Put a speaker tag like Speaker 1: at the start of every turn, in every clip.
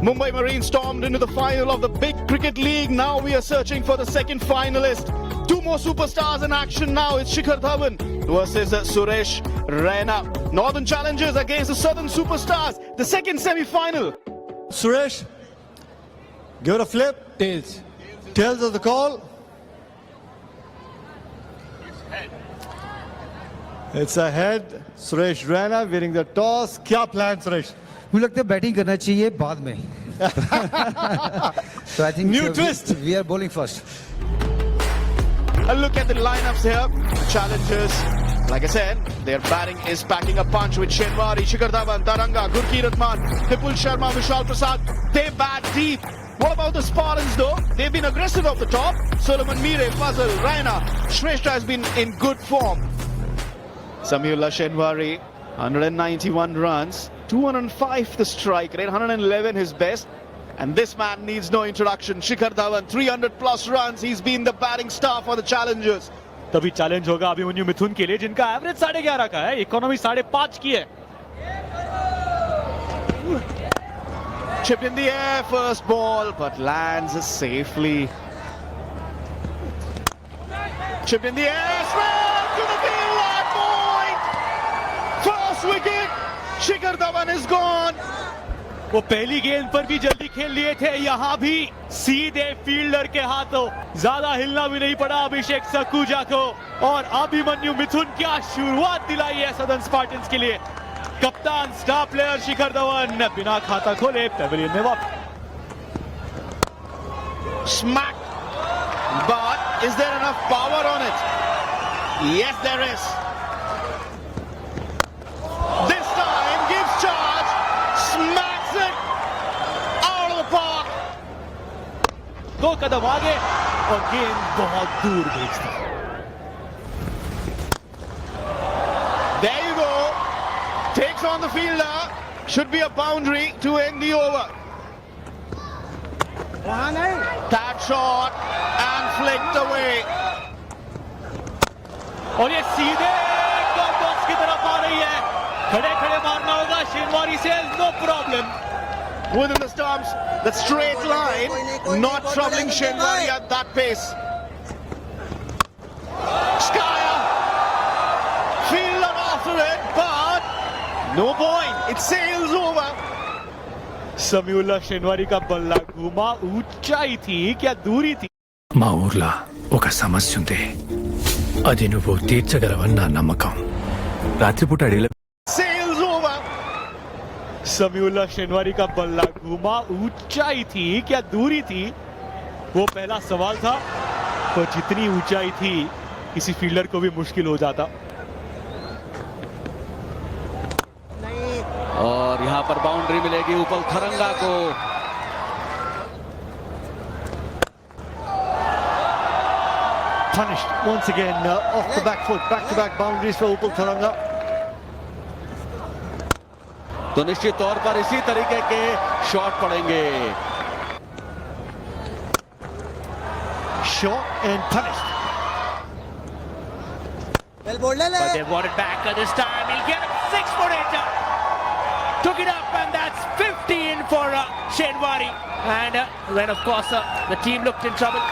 Speaker 1: Mumbai Marines stormed into the final of the big cricket league. Now we are searching for the second finalist. Two more superstars in action now. It's Shikhar Dhawan versus Suresh Raina. Northern Challengers against the Southern Superstars. The second semi-final.
Speaker 2: Suresh, give it a flip.
Speaker 3: Tails.
Speaker 2: Tails of the call. It's a head. Suresh Raina winning the toss. क्या plan, Suresh?
Speaker 3: मुझे लगता है batting करना चाहिए बाद में. So I think
Speaker 2: New twist.
Speaker 3: We are bowling first.
Speaker 1: A look at the lineups here. Challengers, like I said, their batting is packing a punch with Shenwari, Shikhar Dhawan, Taranga, Gurkeerat Mann, Vipul Sharma, Vishal Prasad. They bat deep. What about the Spartans though? They've been aggressive off the top. Solomon Mire, Fazal, Raina. Shrestha has been in good form. Samiullah Shenwari, 191 runs, 205 the strike rate, 111 his best. And this man needs no introduction. Shikhar Dhawan, 300 plus runs. He's been the batting star for the Challengers.
Speaker 4: तभी challenge होगा अभिमन्यु मिथुन के लिए, जिनका average 11.5 का है, economy 5.5 की है.
Speaker 1: Chipped in the air, first ball, but lands safely. Chipped in the air, straight to the field, that point! First wicket, Shikhar Dhawan is gone.
Speaker 4: वो पहली गेंद पर भी जल्दी खेल लिए थे, यहाँ भी सीधे फील्डर के हाथों. ज्यादा हिलना भी नहीं पड़ा अभिषेक सखुजा को. और अभिमन्यु मिथुन क्या शुरुआत दिलाई है सदर्न स्पार्टन्स के लिए. कप्तान स्टार प्लेयर शिखर धवन बिना खाता खोले पेविलियन में वापस.
Speaker 1: Smack, but is there enough power on it? Yes, there is. This time gives charge, smacks it out of the park.
Speaker 4: 2 कदम आगे और गेंद बहुत दूर भेजती.
Speaker 1: There you go. Takes on the fielder. Should be a boundary to end the over. That shot and flicked away.
Speaker 4: और ये सीधे top box की तरफ आ रही है. खड़े खड़े मारना होगा शेनवारी से, no problem.
Speaker 1: Within the stumps, that straight line, not troubling Shenwari at that pace. Skyer, fielder after it, but no point. It sails over.
Speaker 4: Samiullah Shinwari का बल्ला घूमा. ऊंचाई थी क्या दूरी थी?
Speaker 5: మా ఊర్లో ఒక సమస్య ఉంది. అది నువ్వు తీర్చగలవని నా నమ్మకం. రాత్రిపూట అడిగిన
Speaker 1: Sails over.
Speaker 4: समीउल्लाह शेनवारी का बल्ला घूमा. ऊंचाई थी क्या दूरी थी? वो पहला सवाल था. तो जितनी ऊंचाई थी किसी फील्डर को भी मुश्किल हो जाता.
Speaker 6: और यहां पर बाउंड्री मिलेगी उपल थरंगा को.
Speaker 2: Punished once again off the back foot. Back-to-back boundaries for Upal Tharanga.
Speaker 6: तो निश्चित तौर पर इसी तरीके के शॉट पड़ेंगे.
Speaker 2: Shot and punished.
Speaker 4: But they want it back this time. He'll get a 6-footer. Took it up, and that's 15 for Shenwari. And when, of course, the team looked in trouble,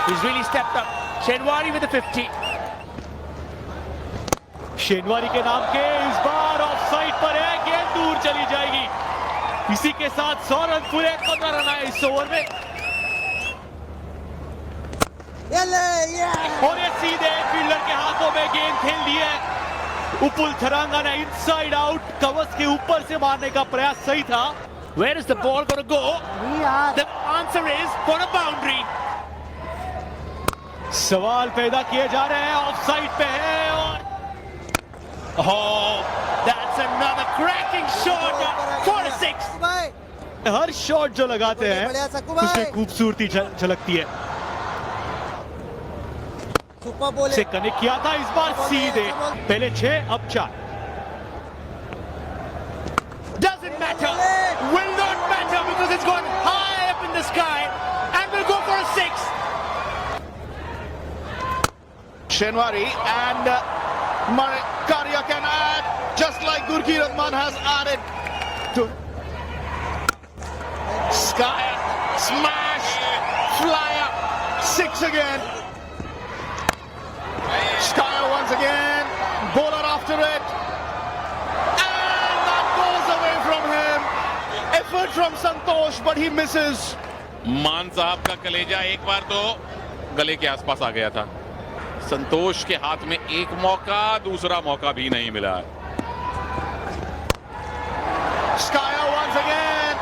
Speaker 4: he's really stepped up. Shenwari with a 50. Shinwari के नाम के इस बार of side पर है. गेंद दूर चली जाएगी. इसी के साथ 100 रन पूरे. 15 रन आए इस ओवर में. और ये सीधे फील्डर के हाथों में गेंद खेल दी है. उपुल थरंगा ने इनसाइड आउट कवच के ऊपर से मारने का प्रयास सही था. Where is the ball going to go? The answer is for a boundary. सवाल पैदा किए जा रहे हैं. ऑफ साइड पे है और that's another cracking shot for a 6. Her shot जो लगाते हैं उसमें खूबसूरती झलकती है. से कनेक्ट किया था इस बार सीधे. पहले 6 अब 4. Doesn't matter, will not matter because it's gone high up in the sky and will go for a 6.
Speaker 1: Shenwari and Karia can add, just like Gurkeerat Mann has added. Skyer, smash, flyer, 6 again. Skyer once again, bowler after it. And that goes away from him. Effort from Santosh, but he misses.
Speaker 7: मान साहब का कलेजा एक बार तो गले के आसपास आ गया था। संतोष के हाथ में एक मौका, दूसरा मौका भी नहीं मिला।
Speaker 1: Skyer once again,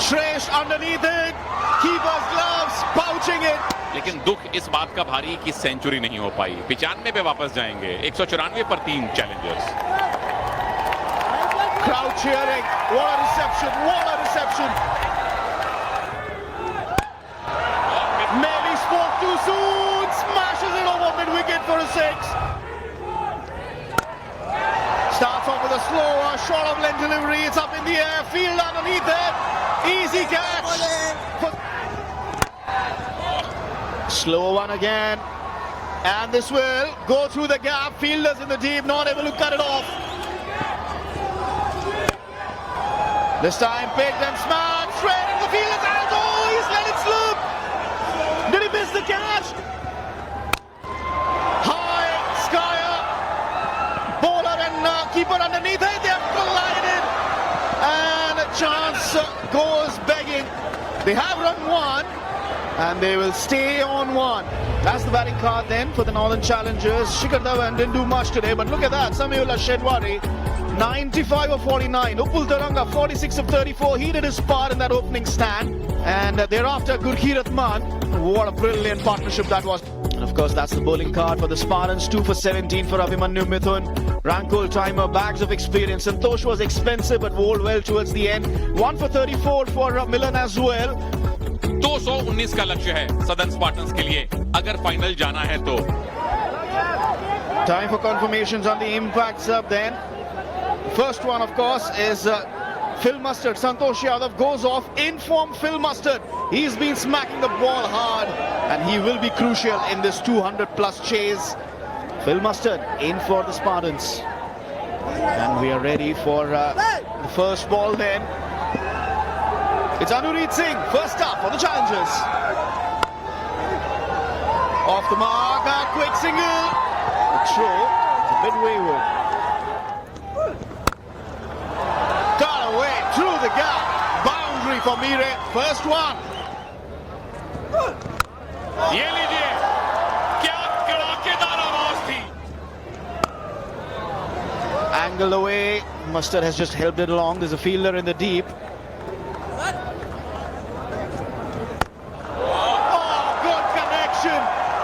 Speaker 1: Shresh underneath it, keeper's gloves, pouching it.
Speaker 7: लेकिन दुख इस बात का भारी कि सेंचुरी नहीं हो पाई। 95 पे वापस जाएंगे, 194 पर 3 Challengers.
Speaker 1: Crowd cheering, what a reception, what a reception. Maybe spoke too soon, smashes it over mid-wicket for a 6. Starts off with a slower, short of length delivery, it's up in the air, field underneath it, easy catch. Slow one again, and this will go through the gap, fielders in the deep, not able to cut it off. This time picked and smashed, straight into the fielder's hands, oh, he's let it slip. Did he miss the catch? High, Skyer, bowler and keeper underneath it, they have collided. And a chance goes begging. They have run 1. And they will stay on 1. That's the batting card then for the Northern Challengers. Shikhar Dhawan didn't do much today, but look at that. Samiullah Shenwari, 95 of 49. Upul Taranga, 46 of 34. He did his part in that opening stand. And thereafter, Gurkeerat Maan. What a brilliant partnership that was. And of course, that's the bowling card for the Spartans. 2 for 17 for Abhimanyu Mithun. Rankul timer, bags of experience. Santosh was expensive but bowled well towards the end. 1 for 34 for Milan as well.
Speaker 7: 219 का लक्ष्य है southern Spartans के लिए अगर final जाना है तो।
Speaker 1: Time for confirmations on the impact sub then. First one, of course, is Phil Mustard. Santosh Yadav goes off. Informed Phil Mustard. He's been smacking the ball hard and he will be crucial in this 200-plus chase. Phil Mustard in for the Spartans. And we are ready for the first ball then. It's Anureet Singh, first up for the Challengers. Off the mark, a quick single. The throw is a bit wayward. Got away through the gap. Boundary for Mire. First one.
Speaker 7: ये लीजिए, क्या कड़ाकेदार आवाज थी।
Speaker 1: Angled away. Mustard has just helped it along. There's a fielder in the deep.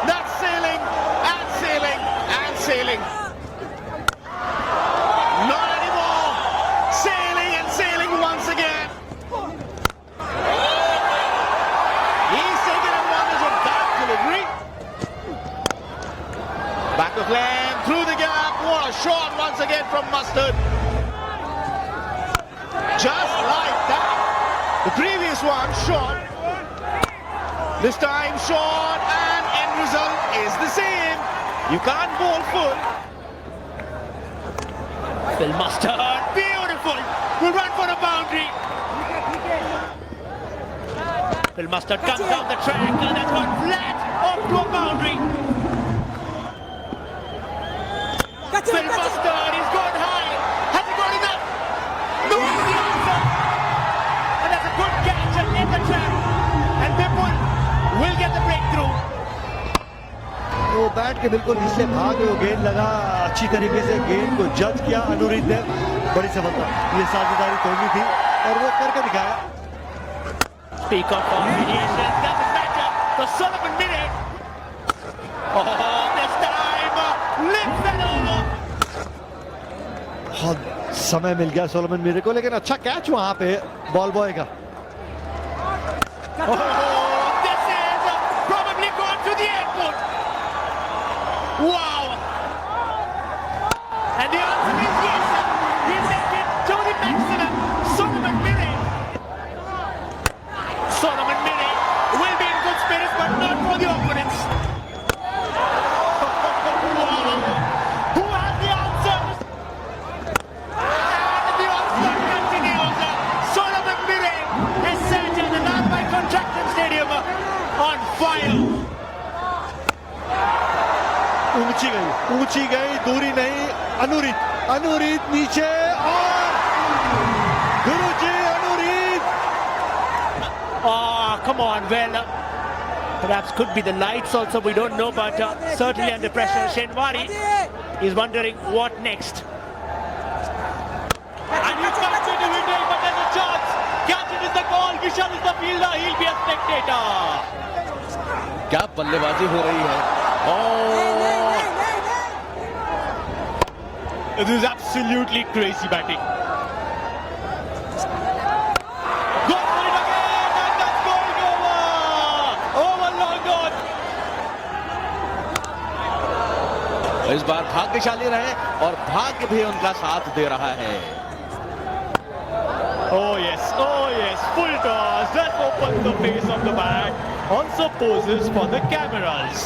Speaker 1: That's sailing and sailing and sailing. Not anymore. Sailing and sailing once again. He's taken advantage of that delivery. Back of lane, through the gap. What a shot once again from Mustard. Just like that. The previous one shot. This time short and end result is the same. You can't bowl full. Phil Mustard, beautiful. Will run for a boundary. Phil Mustard comes down the track and that's gone flat off to a boundary. Phil Mustard is gone high. Has he got enough? No, it's the answer. And that's a good catch in the track. And Vipul will get the breakthrough.
Speaker 2: वो bat के बिल्कुल नीचे भागे, वो गेंद लगा, अच्छी तरीके से गेंद को जज किया अनुरीत ने। बड़ी सफलता, ये साझेदारी तोड़नी थी और वो करके दिखाया।
Speaker 1: Speak up for mediation. Doesn't matter. The Solomon minute. Oh, this time lifts it over.
Speaker 2: बहुत समय मिल गया सोलोमन मीरे को, लेकिन अच्छा कैच वहां पे बॉल बॉय का।
Speaker 1: This is probably gone to the airport. Wow. And the answer is yes. He'll make it to the maximum. Solomon Mire. Solomon Mire will be in good spirits, but not for the opponents. Wow. Who has the answers? And the onslaught continues. Solomon Mire has set another
Speaker 7: final.
Speaker 2: ऊंची गई दूरी नहीं. अनुरीत नीचे और गुरुजी अनुरीत.
Speaker 4: Ah, come on, well, perhaps could be the lights also, we don't know, but certainly under pressure, Shenwari is wondering what next. And you can't see the window, but there's a chance. Catch it is the goal, Vishal is the fielder, he'll be a spectator.
Speaker 6: क्या बल्लेबाजी हो रही है.
Speaker 4: This is absolutely crazy batting. Goes for it again, and that's going over. Over long on.
Speaker 6: इस बार भाग्यशाली रहे और भाग्य भी उनका साथ दे रहा है.
Speaker 4: Oh yes, full toss, that opens the face of the bat, also poses for the cameras.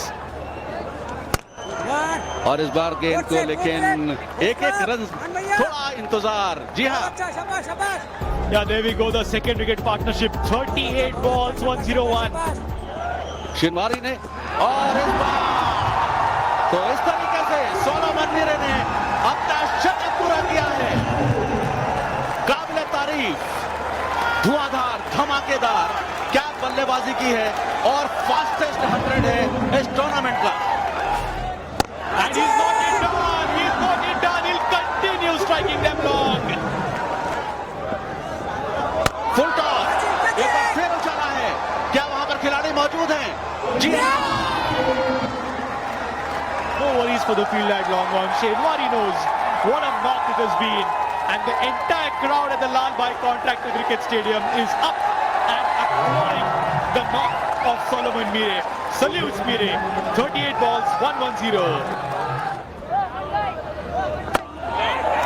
Speaker 6: और इस बार गेंद को लेकिन एक रन थोड़ा इंतजार. जी हाँ,
Speaker 4: Yeah, there we go, the second wicket partnership, 38 balls, 101.
Speaker 6: Shinwari ने और इस बार तो इस तरीके से सोलोमन मीरे ने अपना शतक पूरा किया है. काबिले तारीफ, धुआंधार, धमाकेदार क्या बल्लेबाजी की है और फास्टेस्ट 100 है इस टूर्नामेंट का.
Speaker 4: And he's not it done, he'll continue striking them long.
Speaker 6: Full toss एक बार फिर उछाला है. क्या वहां पर खिलाड़ी मौजूद हैं? जी हाँ.
Speaker 4: No worries for the field at long on. Shenwari knows what a knock it has been. And the entire crowd at the Lal Bhai Contractor Cricket Stadium is up and applauding the knock of Solomon Mire. Salutes Mire. 38 balls, 110.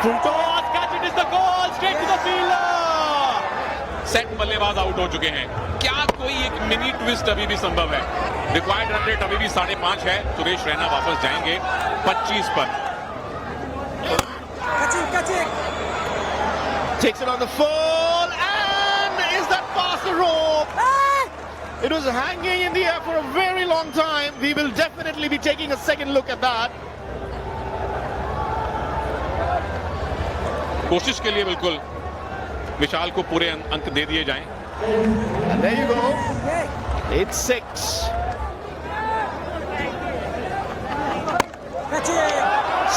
Speaker 4: Full toss, catch it is the goal, straight to the fielder.
Speaker 7: Set बल्लेबाज out हो चुके हैं. क्या कोई एक mini twist अभी भी संभव है? रिक्वायर्ड रन रेट अभी भी 5.5 है. सुरेश रैना वापस जाएंगे 25 पर.
Speaker 1: Takes it on the full, and is that past the rope? It was hanging in the air for a very long time. We will definitely be taking a second look at that.
Speaker 7: कोशिश के लिए बिल्कुल विशाल को पूरे अंक दे दिए जाएं.
Speaker 1: And there you go. It's 6.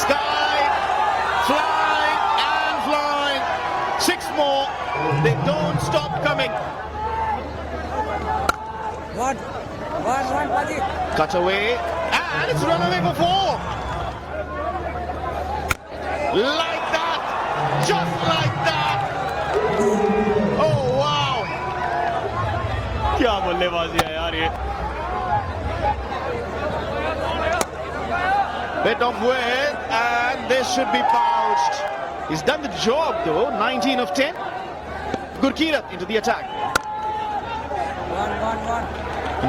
Speaker 1: Sky, flying and flying. 6 more. They don't stop coming. Cut away, and it's run away for 4. Like that, just like that. Oh wow!
Speaker 4: क्या बल्लेबाजी है यार ये.
Speaker 1: Bit of wind, and this should be pouched. He's done the job though. 19 of 10. Gurkirat into the attack.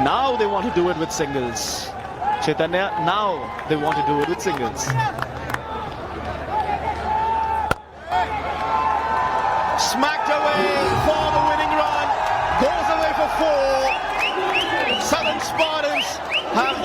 Speaker 1: Now they want to do it with singles. Chaitanya, now they want to do it with singles. Smacked away for the winning run. Goes away for 4. Southern Spartans have